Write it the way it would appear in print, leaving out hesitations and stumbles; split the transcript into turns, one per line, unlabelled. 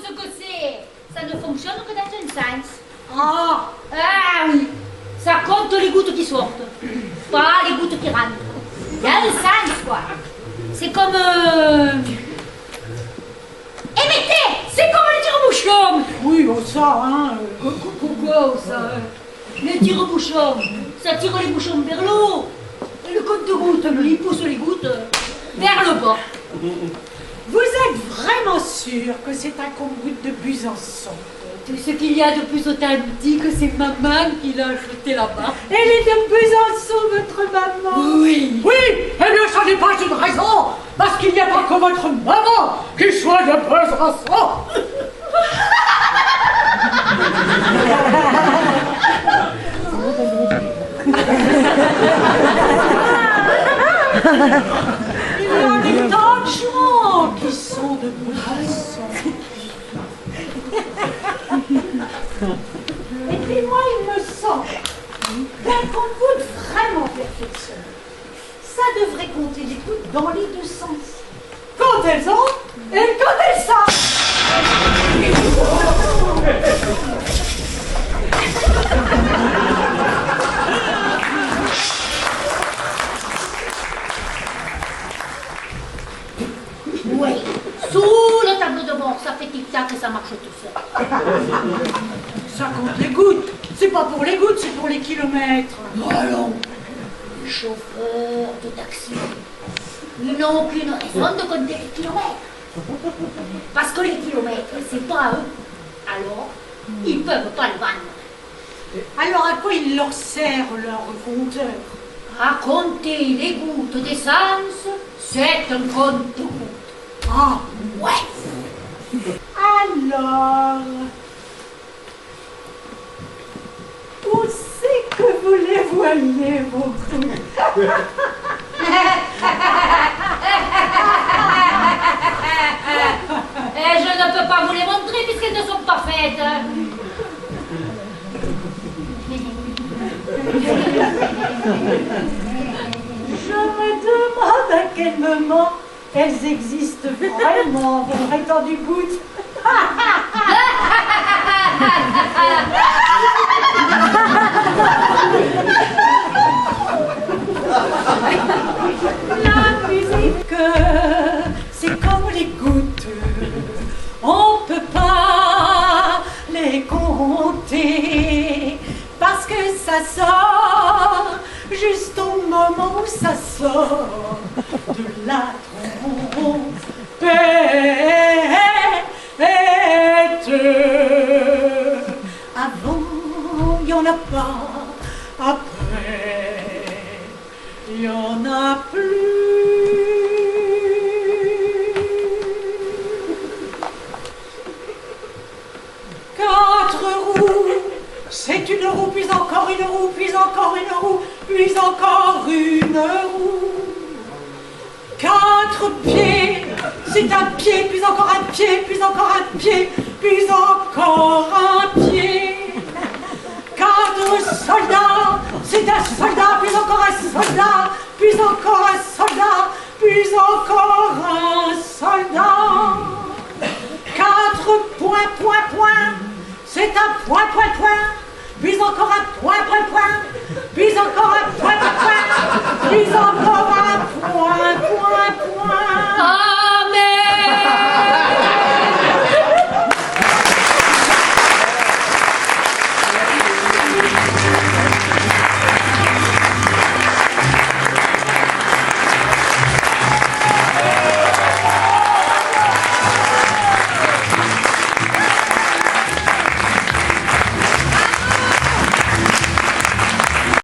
ce que c'est. Ça ne fonctionne que dans un sens.
Ah,
Ah oui, ça compte les gouttes qui sortent, pas les gouttes qui rentrent. Il y a un sens, quoi. C'est comme... Eh mais c'est comme le tire-bouchon.
oui, oh, ça, hein.
Pourquoi ça? Le tire-bouchon, ça tire les bouchons vers l'eau. Et le compte-gouttes, lui, il pousse les gouttes vers le bas.
Vous êtes vraiment sûr que c'est un compte-gouttes de Busançon?
Tout ce qu'il y a de plus authentique, c'est maman qui l'a acheté là-bas.
Elle est de Busançon, votre maman?
Oui.
Oui, eh bien, ça n'est pas une raison, parce qu'il n'y a pas que votre maman qui soit de Besançon. Il y a des tas de gens qui sont de Besançon. Et puis moi, il me semble qu'un compte vraiment perfectionné, ça devrait compter les gouttes dans les deux sens. Quand elles ont et quand elles savent.
Oui, sous le tableau de bord, ça fait tic-tac et ça marche tout seul.
Ça compte les gouttes. C'est pas pour les gouttes, c'est pour les kilomètres.
Non, les chauffeurs de taxi n'ont aucune raison de compter les kilomètres. Parce que les kilomètres, c'est pas à eux. Alors, ils peuvent pas le vendre.
Alors à quoi il leur sert leur compteur?
À compter les gouttes d'essence, c'est un compte-gouttes.
Ah,
Ouais.
alors, où c'est que vous les voyez, vos gouttes?
Et je ne peux pas vous les montrer puisqu'elles ne sont pas faites.
Je me demande à quel moment elles existent vraiment, vos prétendues gouttes. La musique, c'est comme les gouttes. On peut pas les compter parce que ça sort juste au moment où ça sort de la trompette. Avant, il n'y en a pas. Après, il n'y en a plus. Quatre roues, c'est une roue, puis encore une roue, puis encore une roue, puis encore une roue. Quatre pieds, c'est un pied, puis encore un pied, puis encore un pied, puis encore un pied. Quatre soldats, c'est un soldat, puis encore un soldat, puis encore un soldat, puis encore un soldat. Quatre points, point, point, c'est un point, point, point, puis encore un point, point, point,